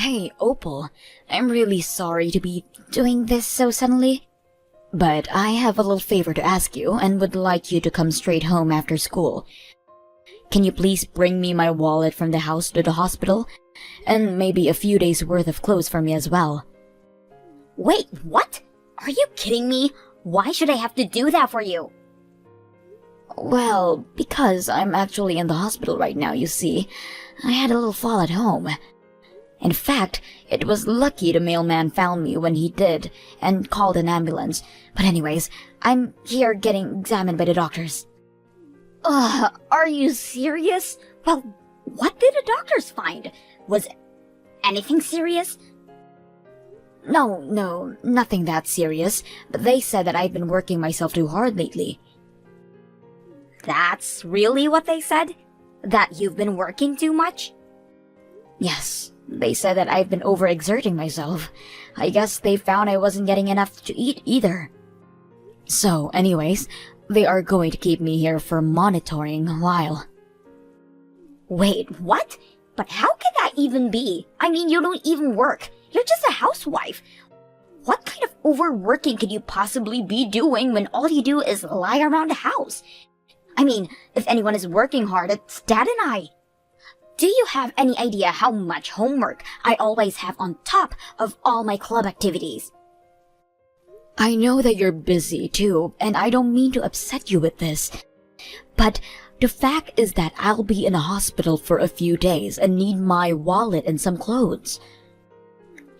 Hey, Opal. I'm really sorry to be doing this so suddenly. But I have a little favor to ask you and would like you to come straight home after school. Can you please bring me my wallet from the house to the hospital? And maybe a few days worth of clothes for me as well. Wait, what? Are you kidding me? Why should I have to do that for you? Well, because I'm actually in the hospital right now, you see. I had a little fall at home. In fact, it was lucky the mailman found me when he did and called an ambulance. But anyways, I'm here getting examined by the doctors. Are you serious? Well, what did the doctors find? Was anything serious? No, nothing that serious. But they said that I've been working myself too hard lately. That's really what they said? That you've been working too much? Yes, they said that I've been overexerting myself. I guess they found I wasn't getting enough to eat either. So, anyways, they are going to keep me here for monitoring a while. Wait, what? But how can that even be? I mean, you don't even work. You're just a housewife. What kind of overworking could you possibly be doing when all you do is lie around the house? I mean, if anyone is working hard, it's Dad and I. Do you have any idea how much homework I always have on top of all my club activities? I know that you're busy too, and I don't mean to upset you with this. But the fact is that I'll be in a hospital for a few days and need my wallet and some clothes.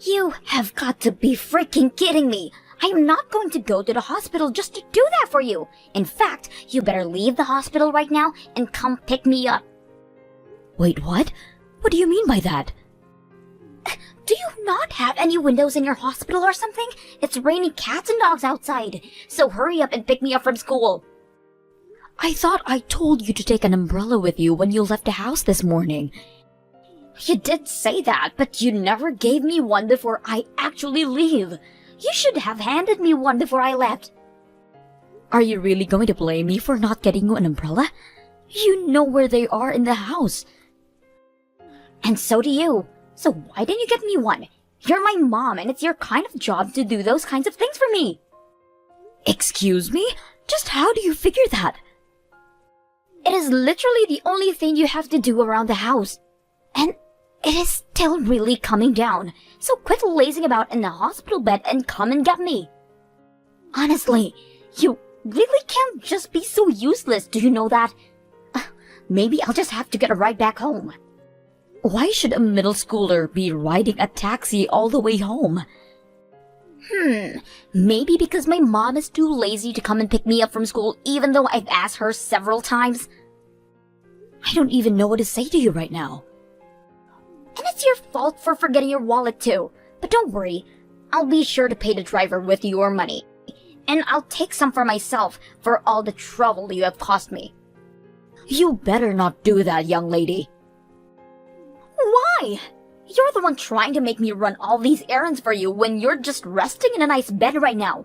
You have got to be freaking kidding me! I am not going to go to the hospital just to do that for you! In fact, you better leave the hospital right now and come pick me up. Wait, what? What do you mean by that? Do you not have any windows in your hospital or something? It's raining cats and dogs outside, so hurry up and pick me up from school. I thought I told you to take an umbrella with you when you left the house this morning. You did say that, but you never gave me one before I actually leave. You should have handed me one before I left. Are you really going to blame me for not getting you an umbrella? You know where they are in the house. And so do you. So why didn't you get me one? You're my mom and it's your kind of job to do those kinds of things for me. Excuse me? Just how do you figure that? It is literally the only thing you have to do around the house. And it is still really coming down. So quit lazing about in the hospital bed and come and get me. Honestly, you really can't just be so useless, do you know that? Maybe I'll just have to get a ride back home. Why should a middle schooler be riding a taxi all the way home? Maybe because my mom is too lazy to come and pick me up from school even though I've asked her several times. I don't even know what to say to you right now. And it's your fault for forgetting your wallet too. But don't worry, I'll be sure to pay the driver with your money. And I'll take some for myself for all the trouble you have caused me. You better not do that, young lady. Why? You're the one trying to make me run all these errands for you when you're just resting in a nice bed right now.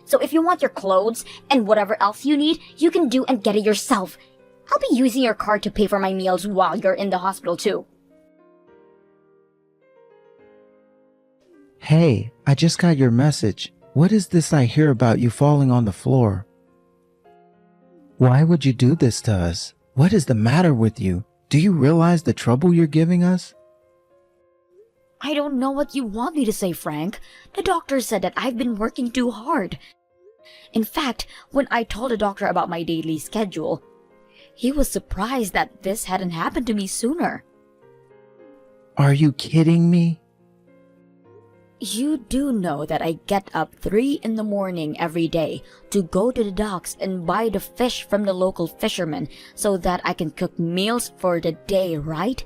So if you want your clothes and whatever else you need, you can do and get it yourself. I'll be using your card to pay for my meals while you're in the hospital too. Hey, I just got your message. What is this I hear about you falling on the floor? Why would you do this to us? What is the matter with you? Do you realize the trouble you're giving us? I don't know what you want me to say, Frank. The doctor said that I've been working too hard. In fact, when I told the doctor about my daily schedule, he was surprised that this hadn't happened to me sooner. Are you kidding me? You do know that I get up 3 in the morning every day to go to the docks and buy the fish from the local fishermen so that I can cook meals for the day, right?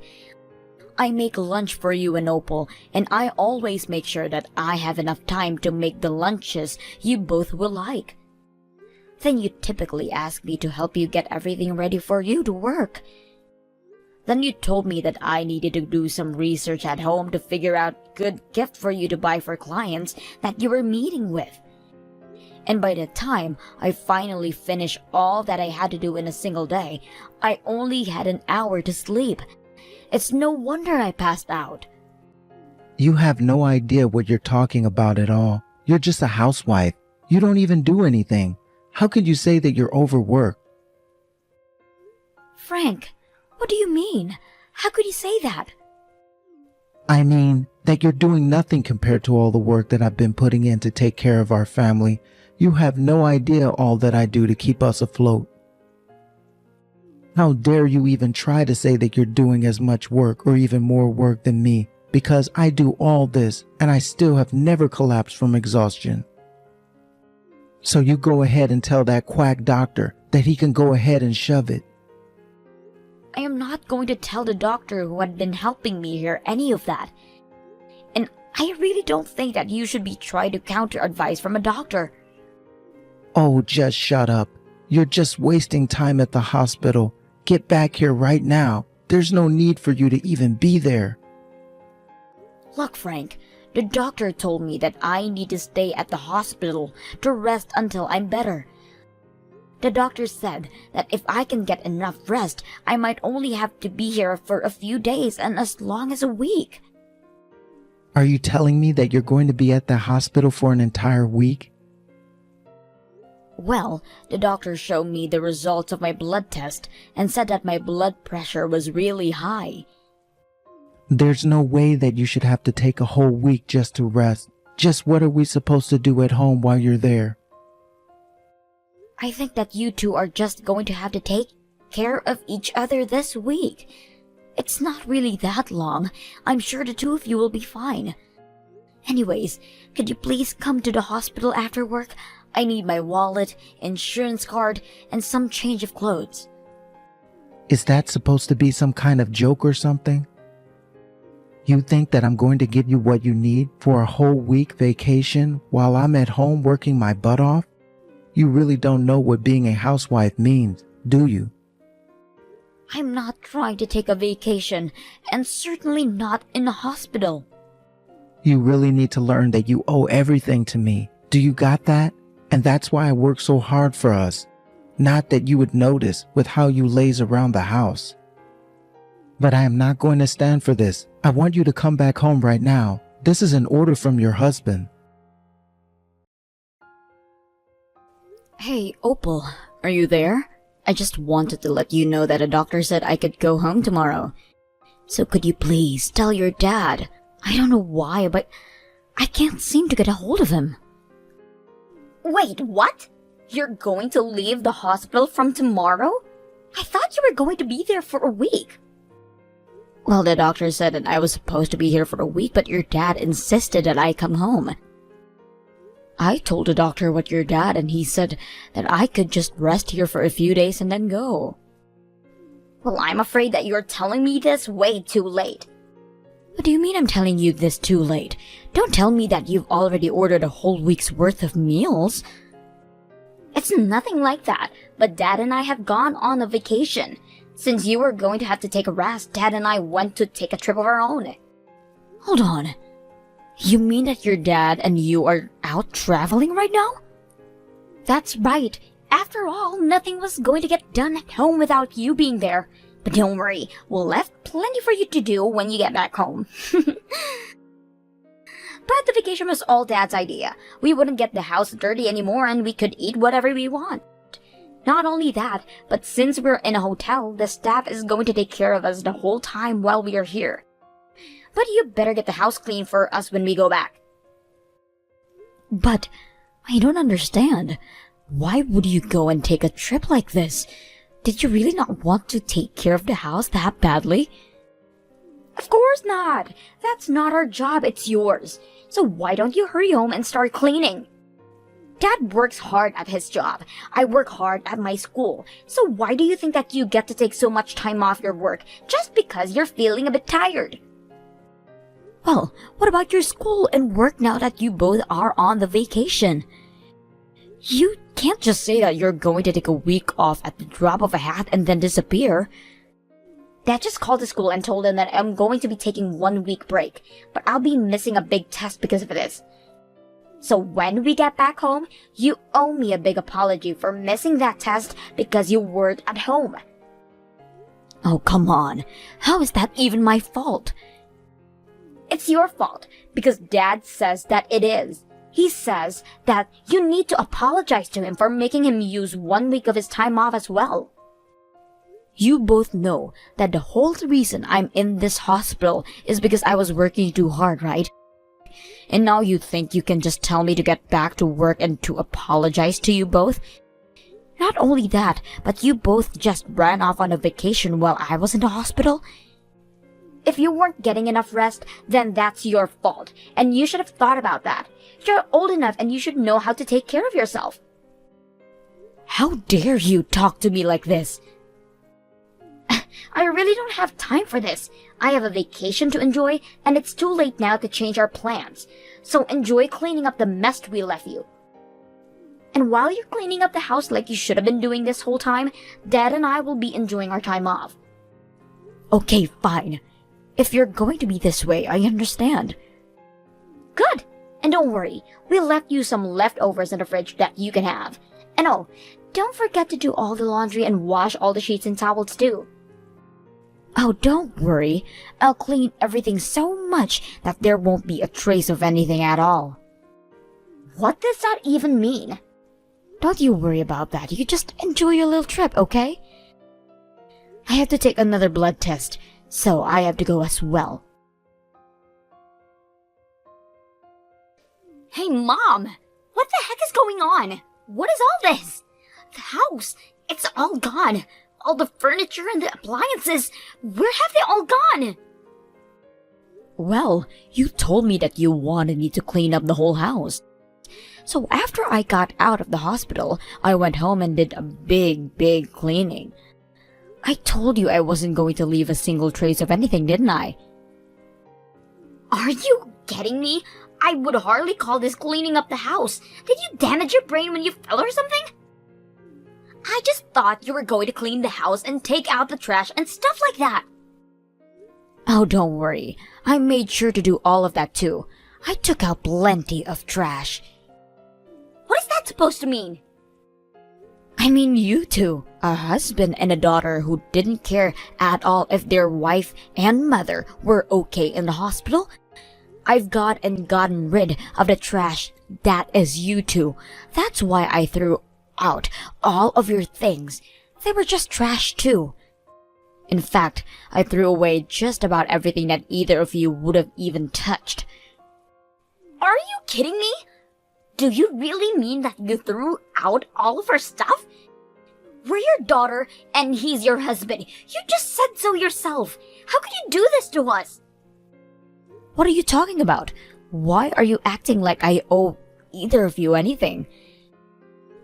I make lunch for you and Opal, and I always make sure that I have enough time to make the lunches you both will like. Then you typically ask me to help you get everything ready for you to work. Then you told me that I needed to do some research at home to figure out good gift for you to buy for clients that you were meeting with. And by the time I finally finished all that I had to do in a single day, I only had an hour to sleep. It's no wonder I passed out. You have no idea what you're talking about at all. You're just a housewife. You don't even do anything. How could you say that you're overworked? Frank, what do you mean? How could you say that? I mean that you're doing nothing compared to all the work that I've been putting in to take care of our family. You have no idea all that I do to keep us afloat. How dare you even try to say that you're doing as much work or even more work than me, because I do all this and I still have never collapsed from exhaustion. So you go ahead and tell that quack doctor that he can go ahead and shove it. I am not going to tell the doctor who had been helping me here any of that. And I really don't think that you should be trying to counter advice from a doctor. Oh, just shut up. You're just wasting time at the hospital. Get back here right now. There's no need for you to even be there. Look, Frank, the doctor told me that I need to stay at the hospital to rest until I'm better. The doctor said that if I can get enough rest, I might only have to be here for a few days and as long as a week. Are you telling me that you're going to be at the hospital for an entire week? Well, the doctor showed me the results of my blood test and said that my blood pressure was really high. There's no way that you should have to take a whole week just to rest. Just what are we supposed to do at home while you're there? I think that you two are just going to have to take care of each other this week. It's not really that long. I'm sure the two of you will be fine. Anyways, could you please come to the hospital after work? I need my wallet, insurance card, and some change of clothes. Is that supposed to be some kind of joke or something? You think that I'm going to give you what you need for a whole week vacation while I'm at home working my butt off? You really don't know what being a housewife means, do you? I'm not trying to take a vacation, and certainly not in a hospital. You really need to learn that you owe everything to me. Do you got that? And that's why I work so hard for us. Not that you would notice with how you laze around the house. But I am not going to stand for this. I want you to come back home right now. This is an order from your husband. Hey, Opal, are you there? I just wanted to let you know that a doctor said I could go home tomorrow. So could you please tell your dad? I don't know why, but I can't seem to get a hold of him. Wait, what? You're going to leave the hospital from tomorrow? I thought you were going to be there for a week. Well, the doctor said that I was supposed to be here for a week, but your dad insisted that I come home. I told the doctor what your dad, and he said that I could just rest here for a few days and then go. Well, I'm afraid that you're telling me this way too late. What do you mean I'm telling you this too late? Don't tell me that you've already ordered a whole week's worth of meals. It's nothing like that, but Dad and I have gone on a vacation. Since you were going to have to take a rest, Dad and I went to take a trip of our own. Hold on. You mean that your dad and you are out traveling right now? That's right. After all, nothing was going to get done at home without you being there. But don't worry, we'll left plenty for you to do when you get back home. But the vacation was all Dad's idea. We wouldn't get the house dirty anymore and we could eat whatever we want. Not only that, but since we're in a hotel, the staff is going to take care of us the whole time while we are here. But you better get the house clean for us when we go back. But I don't understand. Why would you go and take a trip like this? Did you really not want to take care of the house that badly? Of course not. That's not our job, it's yours. So why don't you hurry home and start cleaning? Dad works hard at his job. I work hard at my school. So why do you think that you get to take so much time off your work just because you're feeling a bit tired? Well, what about your school and work now that you both are on the vacation? You can't just say that you're going to take a week off at the drop of a hat and then disappear. Dad just called the school and told them that I'm going to be taking 1 week break, but I'll be missing a big test because of this. So when we get back home, you owe me a big apology for missing that test because you weren't at home. Oh, come on. How is that even my fault? It's your fault because Dad says that it is. He says that you need to apologize to him for making him use 1 week of his time off as well. You both know that the whole reason I'm in this hospital is because I was working too hard, right? And now you think you can just tell me to get back to work and to apologize to you both? Not only that, but you both just ran off on a vacation while I was in the hospital? If you weren't getting enough rest, then that's your fault, and you should have thought about that. You're old enough and you should know how to take care of yourself. How dare you talk to me like this? I really don't have time for this. I have a vacation to enjoy, and it's too late now to change our plans. So enjoy cleaning up the mess we left you. And while you're cleaning up the house like you should have been doing this whole time, Dad and I will be enjoying our time off. Okay, fine. If you're going to be this way, I understand. Good. And don't worry, we left you some leftovers in the fridge that you can have. And oh, don't forget to do all the laundry and wash all the sheets and towels too. Oh, don't worry. I'll clean everything so much that there won't be a trace of anything at all. What does that even mean? Don't you worry about that. You just enjoy your little trip, okay? I have to take another blood test, so I have to go as well. Hey, Mom! What the heck is going on? What is all this? The house, it's all gone. All the furniture and the appliances, where have they all gone? Well, you told me that you wanted me to clean up the whole house. So after I got out of the hospital, I went home and did a big cleaning. I told you I wasn't going to leave a single trace of anything, didn't I? Are you kidding me? I would hardly call this cleaning up the house. Did you damage your brain when you fell or something? I just thought you were going to clean the house and take out the trash and stuff like that. Oh, don't worry. I made sure to do all of that too. I took out plenty of trash. What is that supposed to mean? I mean you two, a husband and a daughter who didn't care at all if their wife and mother were okay in the hospital. I've gotten rid of the trash. That is you two. That's why I threw out all of your things. They were just trash too. In fact, I threw away just about everything that either of you would have even touched. Are you kidding me? Do you really mean that you threw out all of our stuff? We're your daughter and he's your husband. You just said so yourself. How could you do this to us? What are you talking about? Why are you acting like I owe either of you anything?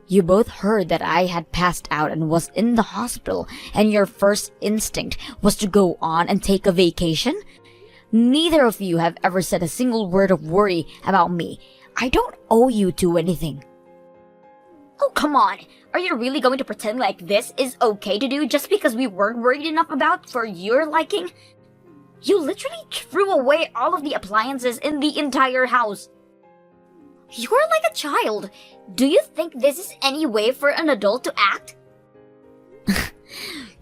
You both heard that I had passed out and was in the hospital, and your first instinct was to go on and take a vacation? Neither of you have ever said a single word of worry about me. I don't owe you two anything. Oh, come on. Are you really going to pretend like this is okay to do just because we weren't worried enough about for your liking? You literally threw away all of the appliances in the entire house. You're like a child. Do you think this is any way for an adult to act?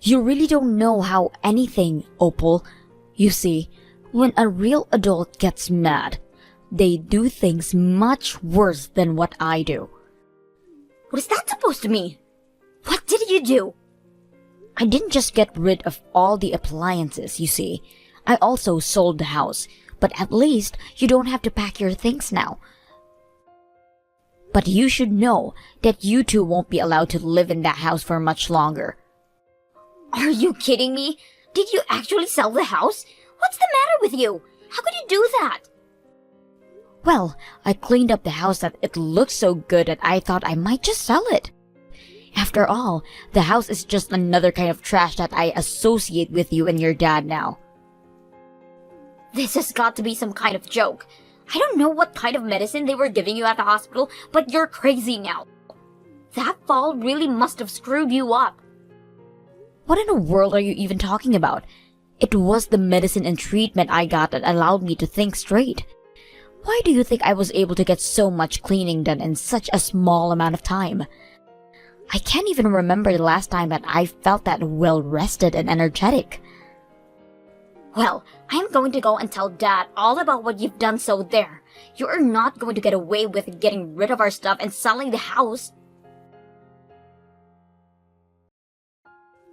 You really don't know how anything, Opal. You see, when a real adult gets mad, they do things much worse than what I do. What is that supposed to mean? What did you do? I didn't just get rid of all the appliances, you see. I also sold the house, but at least you don't have to pack your things now. But you should know that you two won't be allowed to live in that house for much longer. Are you kidding me? Did you actually sell the house? What's the matter with you? How could you do that? Well, I cleaned up the house that it looked so good that I thought I might just sell it. After all, the house is just another kind of trash that I associate with you and your dad now. This has got to be some kind of joke. I don't know what kind of medicine they were giving you at the hospital, but you're crazy now. That fall really must have screwed you up. What in the world are you even talking about? It was the medicine and treatment I got that allowed me to think straight. Why do you think I was able to get so much cleaning done in such a small amount of time? I can't even remember the last time that I felt that well rested and energetic. Well, I'm going to go and tell Dad all about what you've done, so there. You're not going to get away with getting rid of our stuff and selling the house.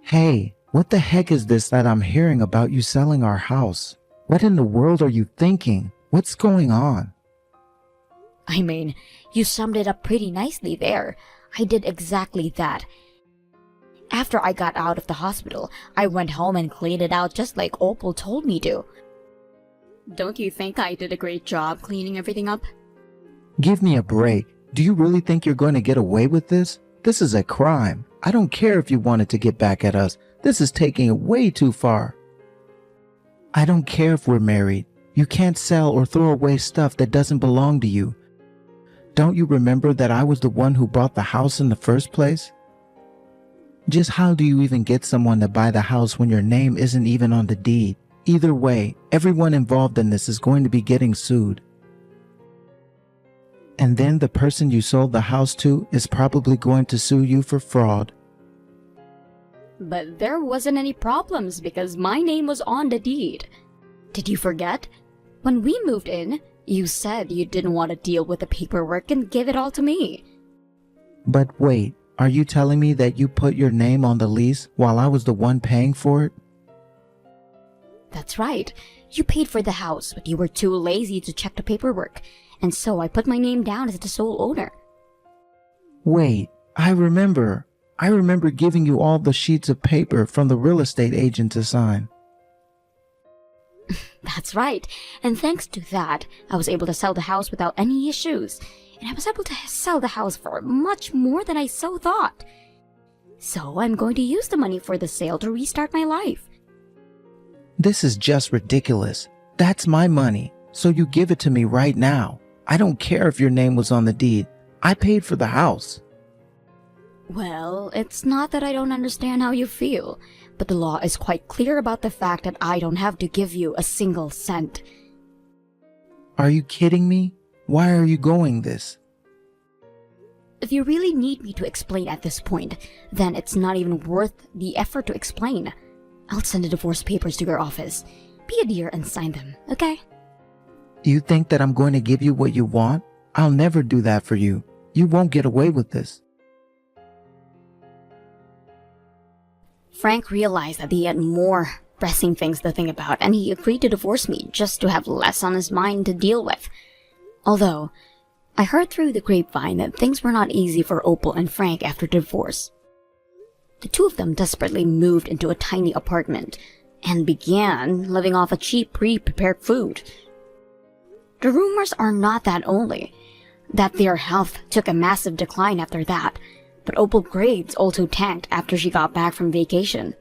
Hey, what the heck is this that I'm hearing about you selling our house? What in the world are you thinking? What's going on? I mean, you summed it up pretty nicely there. I did exactly that. After I got out of the hospital, I went home and cleaned it out just like Opal told me to. Don't you think I did a great job cleaning everything up? Give me a break. Do you really think you're going to get away with this? This is a crime. I don't care if you wanted to get back at us. This is taking it way too far. I don't care if we're married. You can't sell or throw away stuff that doesn't belong to you. Don't you remember that I was the one who bought the house in the first place? Just how do you even get someone to buy the house when your name isn't even on the deed? Either way, everyone involved in this is going to be getting sued. And then the person you sold the house to is probably going to sue you for fraud. But there wasn't any problems because my name was on the deed. Did you forget? When we moved in, you said you didn't want to deal with the paperwork and give it all to me. But wait, are you telling me that you put your name on the lease while I was the one paying for it? That's right. You paid for the house, but you were too lazy to check the paperwork, and so I put my name down as the sole owner. Wait, I remember. I remember giving you all the sheets of paper from the real estate agent to sign. That's right. And thanks to that, I was able to sell the house without any issues. And I was able to sell the house for much more than I so thought. So I'm going to use the money for the sale to restart my life. This is just ridiculous. That's my money, so you give it to me right now. I don't care if your name was on the deed. I paid for the house. Well, it's not that I don't understand how you feel, but the law is quite clear about the fact that I don't have to give you a single cent. Are you kidding me? Why are you going this? If you really need me to explain at this point, then it's not even worth the effort to explain. I'll send the divorce papers to your office. Be a dear and sign them, okay? You think that I'm going to give you what you want? I'll never do that for you. You won't get away with this. Frank realized that he had more pressing things to think about, and he agreed to divorce me just to have less on his mind to deal with. Although, I heard through the grapevine that things were not easy for Opal and Frank after divorce. The two of them desperately moved into a tiny apartment and began living off a cheap pre-prepared food. The rumors are not that only that their health took a massive decline after that, but Opal grades also tanked after she got back from vacation.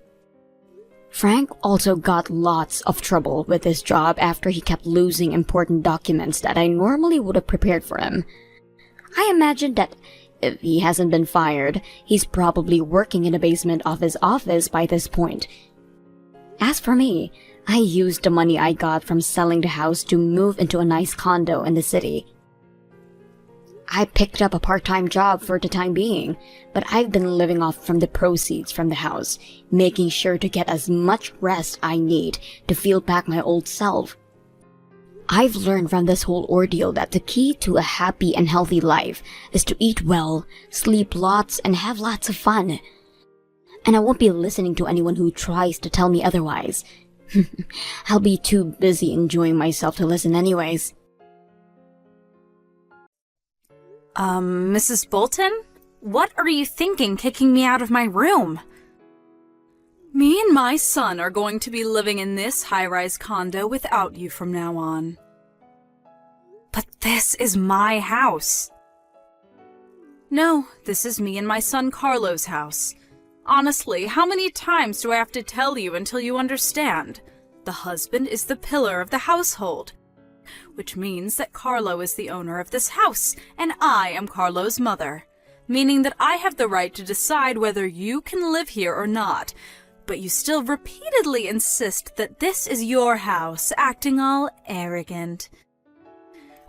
Frank also got lots of trouble with his job after he kept losing important documents that I normally would have prepared for him. I imagine that if he hasn't been fired, he's probably working in the basement of his office by this point. As for me, I used the money I got from selling the house to move into a nice condo in the city. I picked up a part-time job for the time being, but I've been living off from the proceeds from the house, making sure to get as much rest I need to feel back my old self. I've learned from this whole ordeal that the key to a happy and healthy life is to eat well, sleep lots, and have lots of fun. And I won't be listening to anyone who tries to tell me otherwise. I'll be too busy enjoying myself to listen anyways. Mrs. Bolton? What are you thinking kicking me out of my room? Me and my son are going to be living in this high-rise condo without you from now on. But this is my house. No, this is me and my son Carlo's house. Honestly, how many times do I have to tell you until you understand? The husband is the pillar of the household, which means that Carlo is the owner of this house, and I am Carlo's mother, meaning that I have the right to decide whether you can live here or not, but you still repeatedly insist that this is your house, acting all arrogant.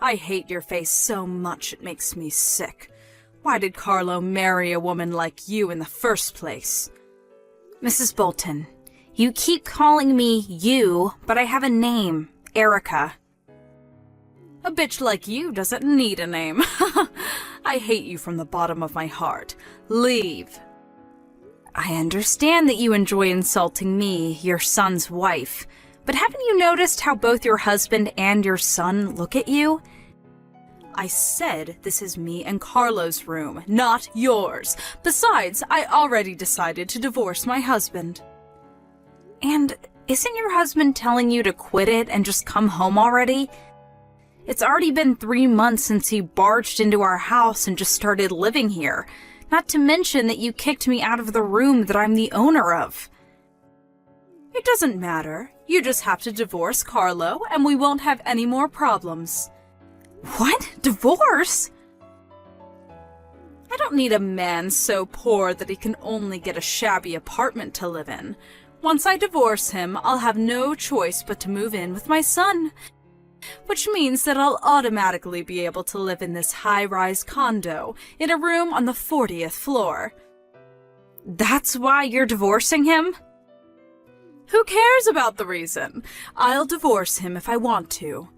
I hate your face so much it makes me sick. Why did Carlo marry a woman like you in the first place? Mrs. Bolton, You keep calling me you, but I have a name, Erica. A bitch like you doesn't need a name. I hate you from the bottom of my heart. Leave. I understand that you enjoy insulting me, your son's wife, but haven't you noticed how both your husband and your son look at you? I said this is me and Carlo's room, not yours. Besides, I already decided to divorce my husband. And isn't your husband telling you to quit it and just come home already? It's already been 3 months since he barged into our house and just started living here. Not to mention that you kicked me out of the room that I'm the owner of. It doesn't matter. You just have to divorce Carlo and we won't have any more problems. What? Divorce? I don't need a man so poor that he can only get a shabby apartment to live in. Once I divorce him, I'll have no choice but to move in with my son. Which means that I'll automatically be able to live in this high-rise condo in a room on the 40th floor. That's why you're divorcing him? Who cares about the reason? I'll divorce him if I want to.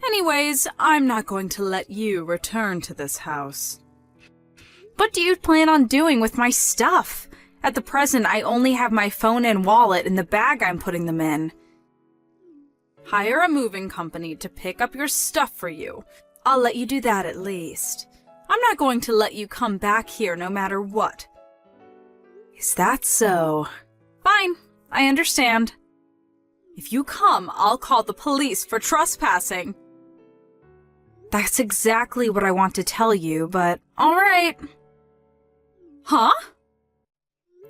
Anyways, I'm not going to let you return to this house. What do you plan on doing with my stuff? At the present, I only have my phone and wallet in the bag I'm putting them in. Hire a moving company to pick up your stuff for you. I'll let you do that at least. I'm not going to let you come back here no matter what. Is that so? Fine, I understand. If you come, I'll call the police for trespassing. That's exactly what I want to tell you, but alright. Huh?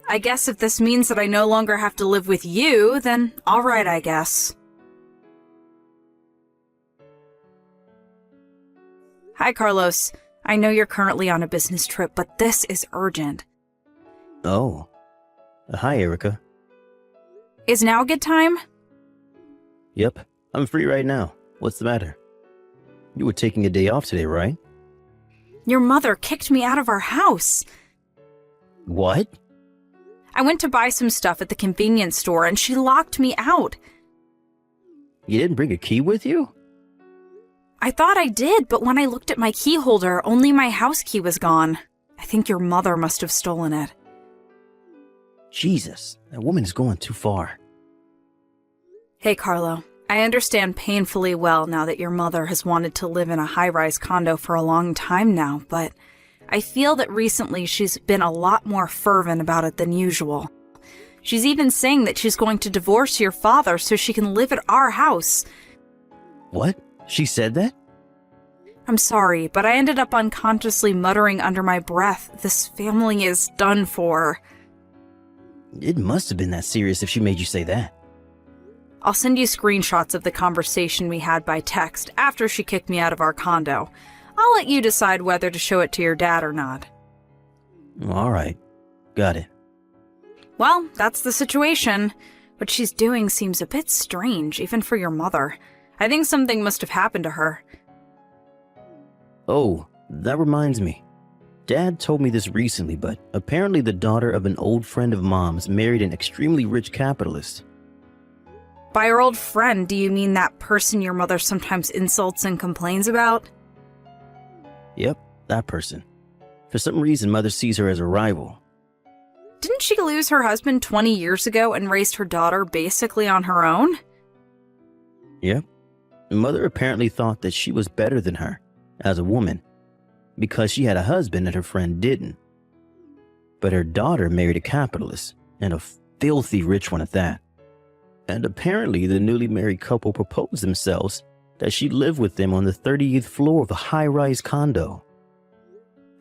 I guess if this means that I no longer have to live with you, then alright, I guess. Hi, Carlos. I know you're currently on a business trip, but this is urgent. Oh. Hi, Erica. Is now a good time? Yep, I'm free right now. What's the matter? You were taking a day off today, right? Your mother kicked me out of our house. What? I went to buy some stuff at the convenience store and she locked me out. You didn't bring a key with you? I thought I did, but when I looked at my key holder, only my house key was gone. I think your mother must have stolen it. Jesus, that woman is going too far. Hey, Carlo. I understand painfully well now that your mother has wanted to live in a high-rise condo for a long time now, but I feel that recently she's been a lot more fervent about it than usual. She's even saying that she's going to divorce your father so she can live at our house. What? She said that? I'm sorry, but I ended up unconsciously muttering under my breath, this family is done for. It must have been that serious if she made you say that. I'll send you screenshots of the conversation we had by text after she kicked me out of our condo. I'll let you decide whether to show it to your dad or not. All right. Got it. Well, that's the situation. What she's doing seems a bit strange, even for your mother. I think something must have happened to her. Oh, that reminds me. Dad told me this recently, but apparently the daughter of an old friend of Mom's married an extremely rich capitalist. By your old friend, do you mean that person your mother sometimes insults and complains about? Yep, that person. For some reason, Mother sees her as a rival. Didn't she lose her husband 20 years ago and raised her daughter basically on her own? Yep. Mother apparently thought that she was better than her, as a woman, because she had a husband and her friend didn't. But her daughter married a capitalist, and a filthy rich one at that. And apparently the newly married couple proposed themselves that she'd live with them on the 30th floor of the high-rise condo.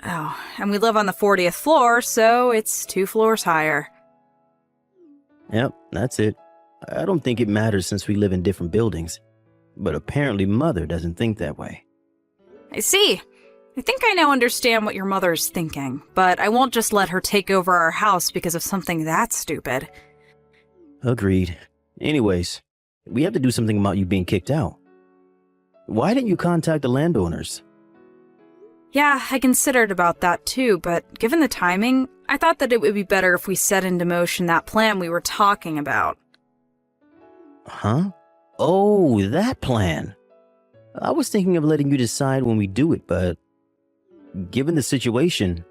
Oh, and we live on the 40th floor, so it's 2 floors higher. Yep, that's it. I don't think it matters since we live in different buildings. But apparently Mother doesn't think that way. I see. I think I now understand what your mother's thinking, but I won't just let her take over our house because of something that stupid. Agreed. Anyways, we have to do something about you being kicked out. Why didn't you contact the landowners? Yeah, I considered about that too, but given the timing, I thought that it would be better if we set into motion that plan we were talking about. Huh? Oh, that plan. I was thinking of letting you decide when we do it, but given the situation,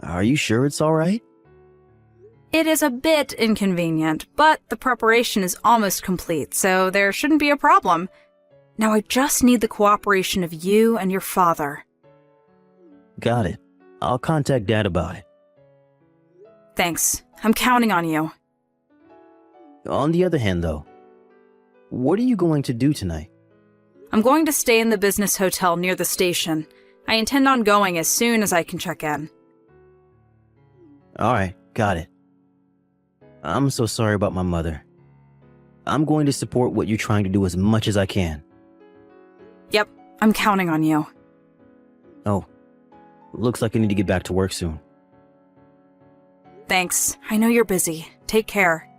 are you sure it's all right? It is a bit inconvenient, but the preparation is almost complete, so there shouldn't be a problem. Now I just need the cooperation of you and your father. Got it. I'll contact Dad about it. Thanks. I'm counting on you. On the other hand, though, what are you going to do tonight? I'm going to stay in the business hotel near the station. I intend on going as soon as I can check in. All right, got it. I'm so sorry about my mother. I'm going to support what you're trying to do as much as I can. Yep, I'm counting on you. Oh, looks like I need to get back to work soon. Thanks. I know you're busy. Take care.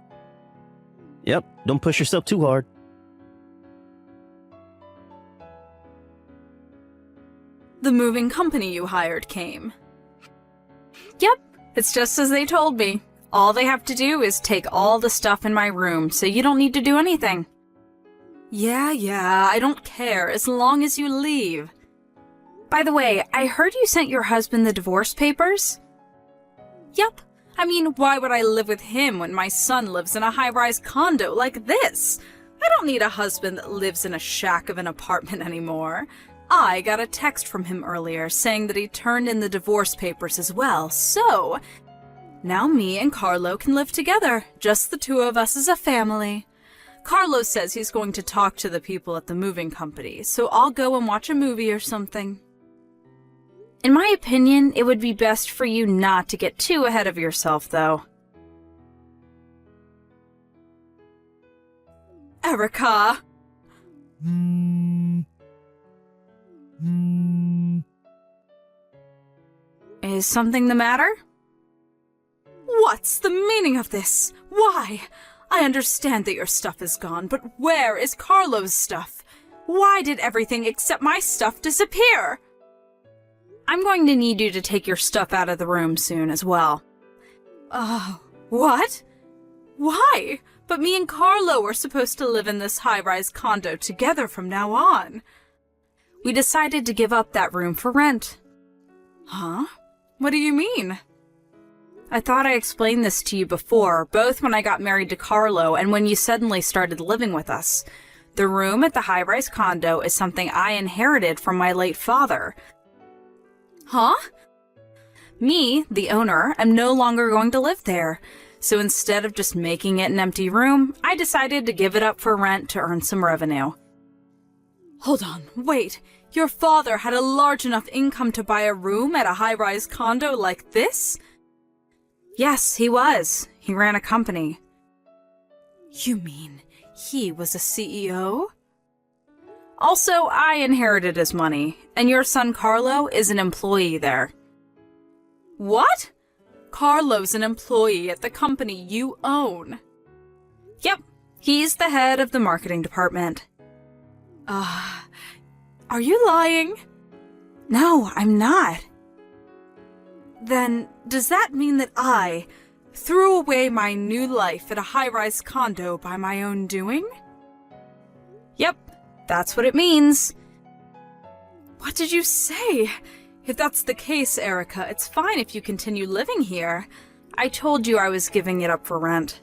Yep, don't push yourself too hard. The moving company you hired came. Yep, it's just as they told me. All they have to do is take all the stuff in my room, so you don't need to do anything. Yeah, I don't care, as long as you leave. By the way, I heard you sent your husband the divorce papers? Yep. I mean, why would I live with him when my son lives in a high-rise condo like this? I don't need a husband that lives in a shack of an apartment anymore. I got a text from him earlier saying that he turned in the divorce papers as well, so now me and Carlo can live together, just the two of us as a family. Carlo says he's going to talk to the people at the moving company, so I'll go and watch a movie or something. In my opinion, it would be best for you not to get too ahead of yourself, though. Erica! Is something the matter? What's the meaning of this? Why? I understand that your stuff is gone, but where is Carlo's stuff? Why did everything except my stuff disappear? I'm going to need you to take your stuff out of the room soon as well. What? Why? But me and Carlo are supposed to live in this high-rise condo together from now on. We decided to give up that room for rent. Huh? What do you mean? I thought I explained this to you before, both when I got married to Carlo and when you suddenly started living with us. The room at the high-rise condo is something I inherited from my late father. Huh? Me, the owner, am no longer going to live there. So instead of just making it an empty room, I decided to give it up for rent to earn some revenue. Hold on, wait. Your father had a large enough income to buy a room at a high-rise condo like this? Yes, he was. He ran a company. You mean he was a CEO? Also, I inherited his money, and your son Carlo is an employee there. What? Carlo's an employee at the company you own. Yep, he's the head of the marketing department. Are you lying? No, I'm not. Then, does that mean that I threw away my new life at a high-rise condo by my own doing? Yep, that's what it means. What did you say? If that's the case, Erica, it's fine if you continue living here. I told you I was giving it up for rent.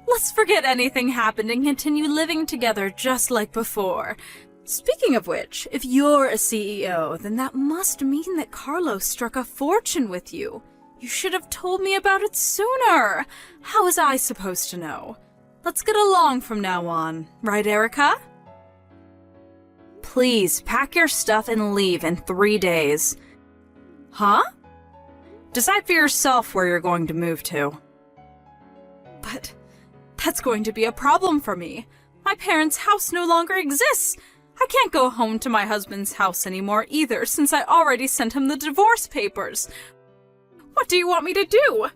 Let's forget anything happened and continue living together just like before. Speaking of which, if you're a CEO, then that must mean that Carlo struck a fortune with you. You should have told me about it sooner. How was I supposed to know? Let's get along from now on, right, Erica? Please, pack your stuff and leave in 3 days. Huh? Decide for yourself where you're going to move to. But that's going to be a problem for me. My parents' house no longer exists. I can't go home to my husband's house anymore either, since I already sent him the divorce papers. What do you want me to do?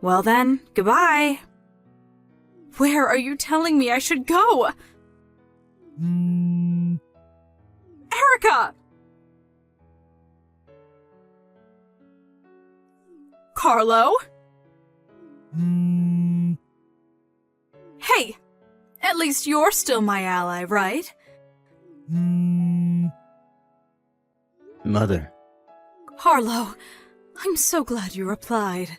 Well then, goodbye. Where are you telling me I should go? Erica! Carlo? Hey, least you're still my ally, right? Mother, Harlow, I'm so glad you replied.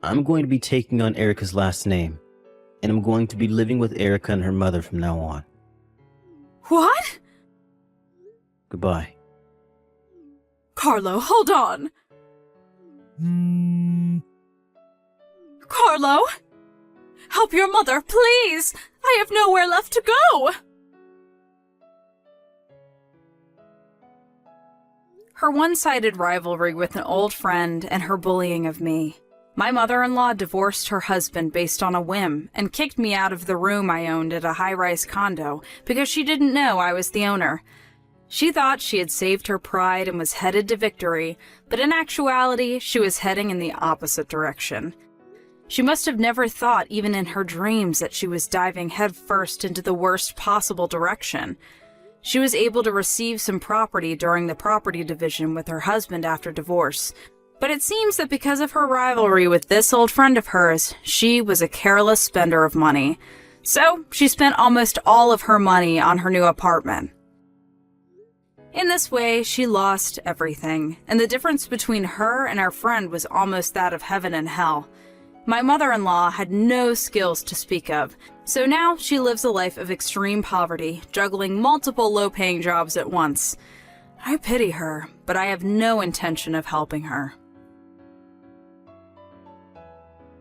I'm going to be taking on Erica's last name, and I'm going to be living with Erica and her mother from now on. What? Goodbye. Carlo, hold on. Carlo? Help your mother, please! I have nowhere left to go! Her one-sided rivalry with an old friend and her bullying of me. My mother-in-law divorced her husband based on a whim and kicked me out of the room I owned at a high-rise condo because she didn't know I was the owner. She thought she had saved her pride and was headed to victory, but in actuality, she was heading in the opposite direction. She must have never thought, even in her dreams, that she was diving headfirst into the worst possible direction. She was able to receive some property during the property division with her husband after divorce, but it seems that because of her rivalry with this old friend of hers, she was a careless spender of money. So, she spent almost all of her money on her new apartment. In this way, she lost everything, and the difference between her and her friend was almost that of heaven and hell. My mother-in-law had no skills to speak of, so now she lives a life of extreme poverty, juggling multiple low-paying jobs at once. I pity her, but I have no intention of helping her.